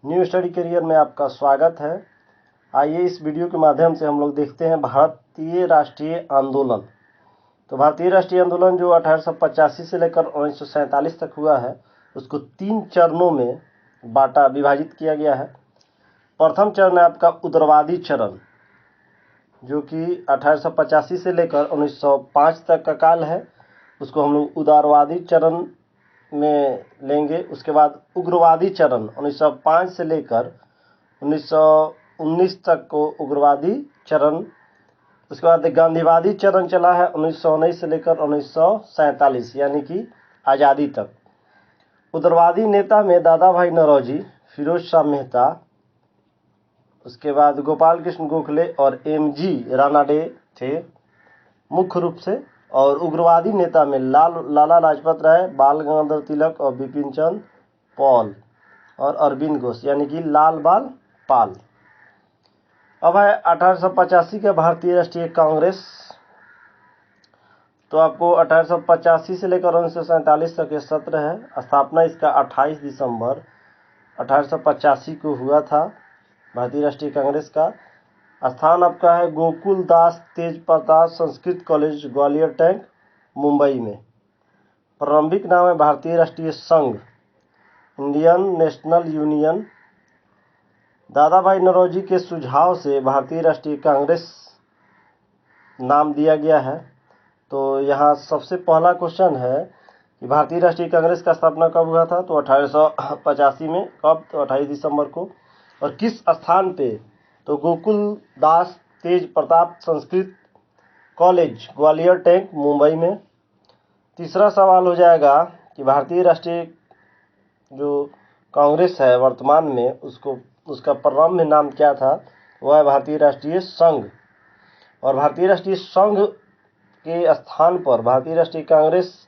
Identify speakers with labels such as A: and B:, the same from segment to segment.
A: New study career में आपका स्वागत है। आइए इस वीडियो के माध्यम से हम लोग देखते हैं भारतीय राष्ट्रीय आंदोलन। तो भारतीय राष्ट्रीय आंदोलन जो 1885 से लेकर 1947 तक हुआ है, उसको 3 चरणों में विभाजित किया गया है। प्रथम चरण है आपका उग्रवादी चरण, जो कि 1885 से लेकर 1905 तक का काल है। उसको हम लोग उदारवादी चरण में लेंगे। उसके बाद उग्रवादी चरण 1905 से लेकर 1919 तक को उग्रवादी चरण। उसके बाद गांधीवादी चरण चला है 1919 से लेकर 1947 यानी कि आज़ादी तक। उग्रवादी नेता में दादा भाई नौरोजी, फिरोज शाह मेहता, उसके बाद गोपाल कृष्ण गोखले और एम.जी. रानाडे थे मुख्य रूप से। और उग्रवादी नेता में लाला लाजपत राय, बाल गंगाधर तिलक और बिपिन चंद्र पॉल और अरविंद घोष यानी कि लाल बाल पाल। अब है 1885 का भारतीय राष्ट्रीय कांग्रेस। तो आपको 1885 से लेकर 1947 तक ये सत्र है। स्थापना इसका 28 दिसंबर 1885 को हुआ था भारतीय राष्ट्रीय कांग्रेस का। स्थान आपका है गोकुल दास तेज प्रताप संस्कृत कॉलेज, ग्वालियर टैंक, मुंबई में। प्रारंभिक नाम है भारतीय राष्ट्रीय संघ, इंडियन नेशनल यूनियन। दादा भाई नौरोजी के सुझाव से भारतीय राष्ट्रीय कांग्रेस नाम दिया गया है। तो यहाँ सबसे पहला क्वेश्चन है कि भारतीय राष्ट्रीय कांग्रेस का स्थापना कब हुआ था? तो 1885 में। कब? तो 28 दिसंबर को। और किस स्थान पे? तो गोकुल दास तेज प्रताप संस्कृत कॉलेज, ग्वालियर टैंक, मुंबई में। तीसरा सवाल हो जाएगा कि भारतीय राष्ट्रीय जो कांग्रेस है वर्तमान में, उसका प्रारंभ नाम क्या था? वह है भारतीय राष्ट्रीय संघ। और भारतीय राष्ट्रीय संघ के स्थान पर भारतीय राष्ट्रीय कांग्रेस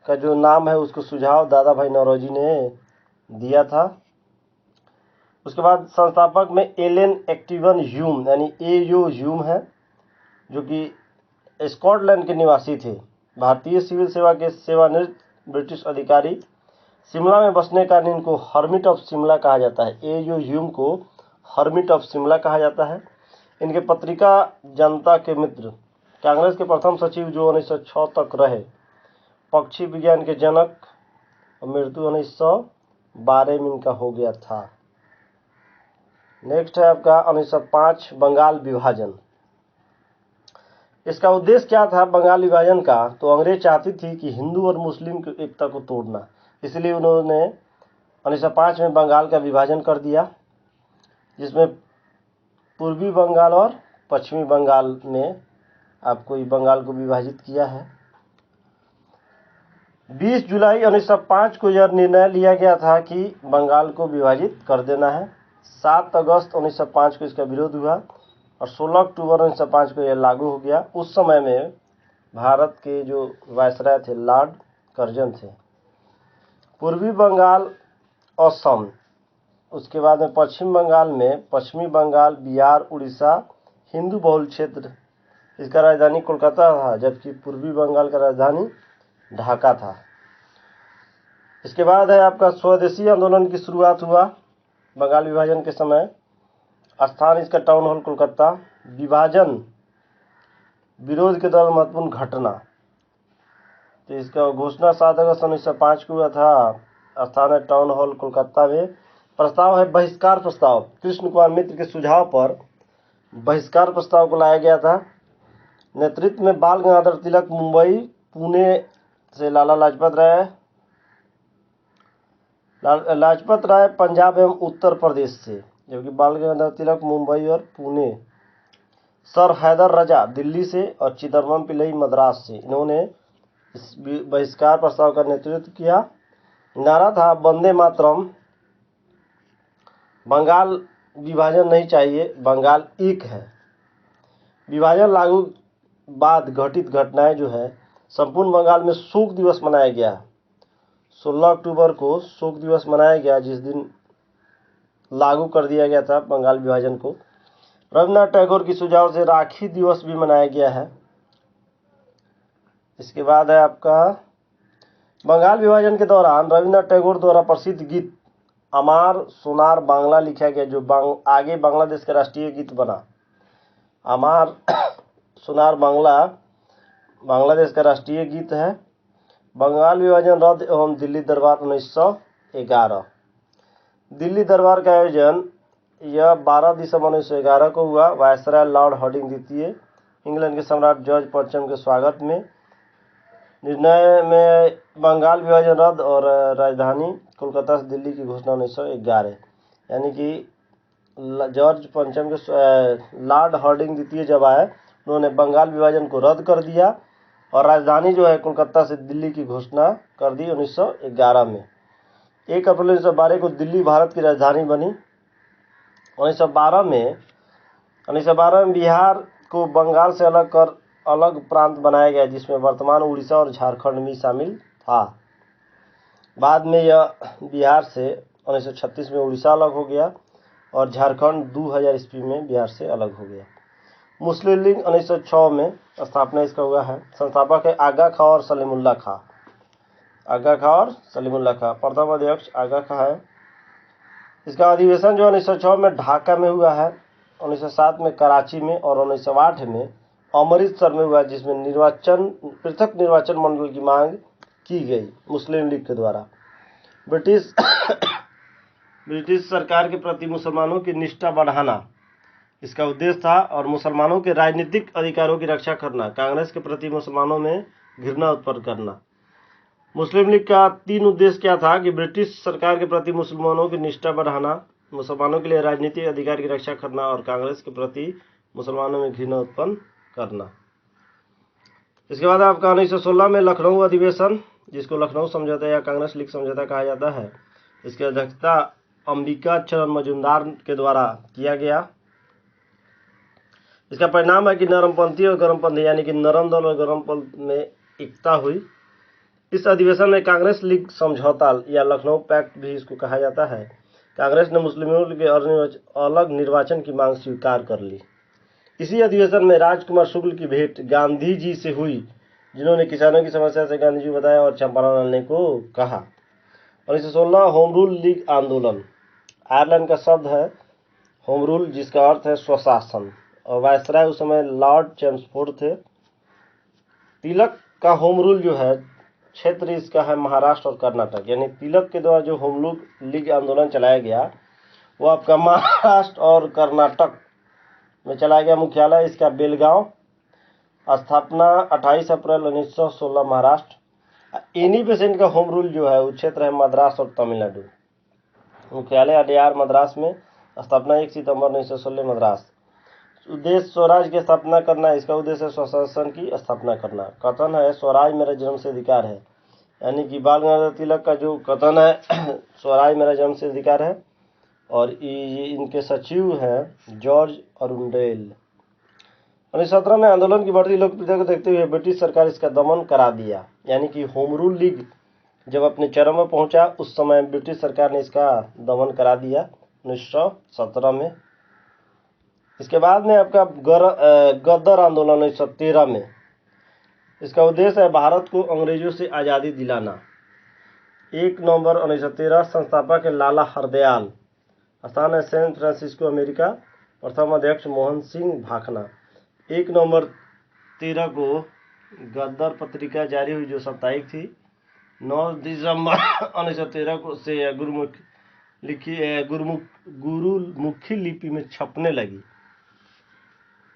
A: का जो नाम है, उसको सुझाव दादा भाई नौरोजी ने दिया था। उसके बाद संस्थापक में एलन एक्टिवन ह्यूम यानी ए.यू. ह्यूम है, जो कि स्कॉटलैंड के निवासी थे। भारतीय सिविल सेवा के सेवानिवृत्त ब्रिटिश अधिकारी। शिमला में बसने का इनको हर्मिट ऑफ शिमला कहा जाता है। ए.यू. ह्यूम को हर्मिट ऑफ शिमला कहा जाता है। इनके पत्रिका जनता के मित्र, कांग्रेस के प्रथम सचिव जो 1906 तक रहे, पक्षी विज्ञान के जनक, और मृत्यु 1912 में इनका हो गया था। नेक्स्ट है आपका 1905 बंगाल विभाजन। इसका उद्देश्य क्या था बंगाल विभाजन का? तो अंग्रेज चाहती थी कि हिंदू और मुस्लिम की एकता को तोड़ना, इसलिए उन्होंने 1905 में बंगाल का विभाजन कर दिया, जिसमें पूर्वी बंगाल और पश्चिमी बंगाल में आपको बंगाल को विभाजित किया है। 20 जुलाई 1905 को यह निर्णय लिया गया था कि बंगाल को विभाजित कर देना है। 7 अगस्त 1905 को इसका विरोध हुआ और 16 अक्टूबर 1905 को यह लागू हो गया। उस समय में भारत के जो वायसराय थे लॉर्ड कर्जन थे। पूर्वी बंगाल असम, उसके बाद में पश्चिम बंगाल में पश्चिमी बंगाल, बिहार, उड़ीसा हिंदू बहुल क्षेत्र। इसका राजधानी कोलकाता था, जबकि पूर्वी बंगाल का राजधानी ढाका था। इसके बाद है आपका स्वदेशी आंदोलन की शुरुआत हुआ बंगाल विभाजन के समय। स्थान इसका टाउन हॉल कोलकाता। विभाजन विरोध के दौरान महत्वपूर्ण घटना, तो इसका घोषणा 7 अगस्त 1905 को हुआ था। स्थान है टाउन हॉल कोलकाता में। प्रस्ताव है बहिष्कार प्रस्ताव। कृष्ण कुमार मित्र के सुझाव पर बहिष्कार प्रस्ताव को लाया गया था। नेतृत्व में बाल गंगाधर तिलक मुंबई, पुणे से लाजपत राय पंजाब एवं उत्तर प्रदेश से, जबकि बाल गंगाधर तिलक मुंबई और पुणे। सर हैदर रजा दिल्ली से और चिदम्बरम पिल्लई मद्रास से, इन्होंने इस बहिष्कार प्रस्ताव का नेतृत्व किया। नारा था वंदे मातरम, बंगाल विभाजन नहीं चाहिए, बंगाल एक है। विभाजन लागू बाद घटित घटनाएं जो है, संपूर्ण बंगाल में शोक दिवस मनाया गया। 16 अक्टूबर को शोक दिवस मनाया गया, जिस दिन लागू कर दिया गया था बंगाल विभाजन को। रविन्द्रनाथ टैगोर की सुझाव से राखी दिवस भी मनाया गया है। इसके बाद है आपका बंगाल विभाजन के दौरान रविन्द्रनाथ टैगोर द्वारा प्रसिद्ध गीत अमार सोनार बांग्ला लिखा गया, जो आगे बांग्लादेश का राष्ट्रीय गीत बना। अमार सोनार बांग्ला बांग्लादेश का राष्ट्रीय गीत है। बंगाल विभाजन रद्द एवं दिल्ली दरबार 1911। दिल्ली दरबार का आयोजन यह 12 दिसंबर 1911 को हुआ। वायसराय लॉर्ड हार्डिंग द्वितीय इंग्लैंड के सम्राट जॉर्ज पंचम के स्वागत में निर्णय में बंगाल विभाजन रद्द और राजधानी कोलकाता से दिल्ली की घोषणा 1911। यानी कि जॉर्ज पंचम के लॉर्ड हार्डिंग द्वितीय जब आए, उन्होंने बंगाल विभाजन को रद्द कर दिया और राजधानी जो है कोलकाता से दिल्ली की घोषणा कर दी 1911 में। 1 अप्रैल 1912 को दिल्ली भारत की राजधानी बनी। 1912 में बिहार को बंगाल से अलग प्रांत बनाया गया, जिसमें वर्तमान उड़ीसा और झारखंड भी शामिल था। बाद में यह बिहार से 1936 में उड़ीसा अलग हो गया और झारखंड 2000 ईस्वी में बिहार से अलग हो गया। मुस्लिम लीग 1906 में स्थापना इसका हुआ है। संस्थापक है आगा खां और सलीमुल्लाह खां। आगा खां और सलीमुल्लाह खां, प्रथम अध्यक्ष आगा खां है। इसका अधिवेशन जो 1906 में ढाका में हुआ है, 1907 में कराची में और 1908 में अमृतसर में हुआ, जिसमें पृथक निर्वाचन मंडल की मांग की गई मुस्लिम लीग के द्वारा। ब्रिटिश सरकार के प्रति मुसलमानों की निष्ठा बढ़ाना इसका उद्देश्य था और मुसलमानों के राजनीतिक अधिकारों की रक्षा करना। कांग्रेस के प्रति मुसलमानों में घृणा उत्पन्न करना। मुस्लिम लीग का 3 उद्देश्य क्या था कि ब्रिटिश सरकार के प्रति मुसलमानों की निष्ठा बढ़ाना, मुसलमानों के लिए राजनीतिक अधिकार की रक्षा करना और कांग्रेस के प्रति मुसलमानों में घृणा उत्पन्न करना। इसके बाद आपका 1916 में लखनऊ अधिवेशन, जिसको लखनऊ समझौता या कांग्रेस लीग समझौता कहा जाता है, इसकी अध्यक्षता अंबिका चरण मजूमदार के द्वारा किया गया। इसका परिणाम है कि नरमपंथी और गर्मपंथी यानी कि नरम दल और गर्मपंथ में एकता हुई। इस अधिवेशन में कांग्रेस लीग समझौता या लखनऊ पैक्ट भी इसको कहा जाता है। कांग्रेस ने मुस्लिमों के अलग निर्वाचन की मांग स्वीकार कर ली। इसी अधिवेशन में राजकुमार शुक्ल की भेंट गांधी जी से हुई, जिन्होंने किसानों की समस्या से गांधी जी बताया और चंपारण लाने को कहा। 1916 होम रूल लीग आंदोलन। आयरलैंड का शब्द है होम रूल, जिसका अर्थ है स्वशासन, और वायसराय उस समय लॉर्ड चेम्सफोर्ड थे। तिलक का होम रूल जो है क्षेत्र इसका है महाराष्ट्र और कर्नाटक। यानी तिलक के द्वारा जो होम रूल लीग आंदोलन चलाया गया वो आपका महाराष्ट्र और कर्नाटक में चलाया गया। मुख्यालय इसका बेलगांव। स्थापना 28 अप्रैल 1916 महाराष्ट्र। इन्हीं पे से इनका होम रूल जो है वो क्षेत्र है मद्रास और तमिलनाडु। मुख्यालय अडयार मद्रास में। स्थापना 1 सितंबर 1916 मद्रास। उद्देश्य स्वराज की स्थापना करना। इसका उद्देश्य है स्वशासन की स्थापना करना। कथन है स्वराज मेरा जन्म से अधिकार है, यानी कि बाल गंगाधर तिलक का जो कथन है स्वराज मेरा जन्म से अधिकार है। और ये इनके सचिव हैं जॉर्ज अरुंडेल। 1917 में आंदोलन की बढ़ती लोकप्रियता को देखते हुए ब्रिटिश सरकार इसका दमन करा दिया। यानी कि होम रूल लीग जब अपने चरम में पहुंचा उस समय ब्रिटिश सरकार ने इसका दमन करा दिया 1917 में। इसके बाद में आपका गदर आंदोलन 1913 में। इसका उद्देश्य है भारत को अंग्रेजों से आज़ादी दिलाना। 1 नवंबर 1913। संस्थापक है लाला हरदयाल। स्थान है सैन फ्रांसिस्को अमेरिका। प्रथम अध्यक्ष मोहन सिंह भाखना। 1 नवंबर 13 को गदर पत्रिका जारी हुई, जो साप्ताहिक थी। 9 दिसंबर 1913 को से गुरुमुखी लिपि में छपने लगी।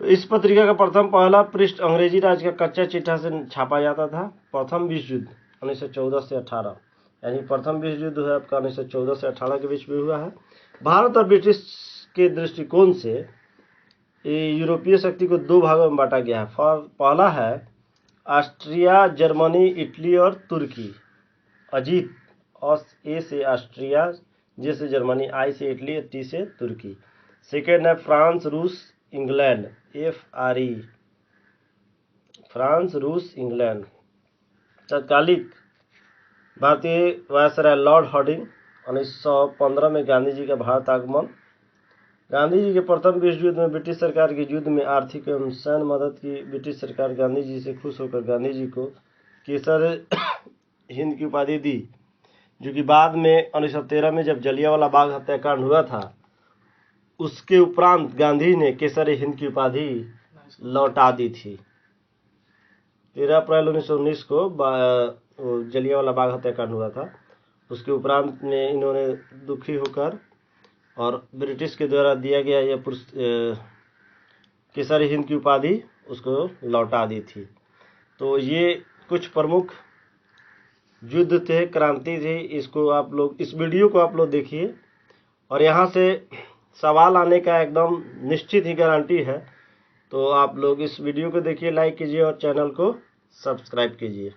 A: इस पत्रिका का पहला पृष्ठ अंग्रेजी राज का कच्चा चिट्ठा से छापा जाता था। प्रथम विश्व युद्ध 1914 से 18, यानी प्रथम विश्व युद्ध है आपका 1914 से 18 के बीच में हुआ है। भारत और ब्रिटिश के दृष्टिकोण से यूरोपीय शक्ति को 2 भागों में बांटा गया है। पहला है ऑस्ट्रिया, जर्मनी, इटली और तुर्की। अजीत। ए से ऑस्ट्रिया, जे से जर्मनी, आई से इटली, टी से तुर्की। सेकेंड है फ्रांस, रूस, इंग्लैंड। FRE, फ्रांस, रूस, इंग्लैंड। तत्कालिक भारतीय वायसराय लॉर्ड हार्डिंग। 1915 में गांधी जी का भारत आगमन। गांधी जी के प्रथम विश्व युद्ध में ब्रिटिश सरकार की युद्ध में आर्थिक एवं सैन्य मदद की ब्रिटिश सरकार गांधी जी से खुश होकर गांधी जी को केसर हिंद की उपाधि दी। जो कि बाद में 1913 में जब जलियांवाला बाग हत्याकांड हुआ था, उसके उपरांत गांधी ने केसरी हिंद की उपाधि लौटा दी थी। 13 अप्रैल 1919 को जलियांवाला बाग हत्याकांड हुआ था। उसके उपरांत में इन्होंने दुखी होकर और ब्रिटिश के द्वारा दिया गया यह केसरी हिंद की उपाधि उसको लौटा दी थी। तो ये कुछ प्रमुख युद्ध थे, क्रांति थी। इसको आप लोग, इस वीडियो को आप लोग देखिए और यहाँ से सवाल आने का एकदम निश्चित ही गारंटी है। तो आप लोग इस वीडियो को देखिए, लाइक कीजिए और चैनल को सब्सक्राइब कीजिए।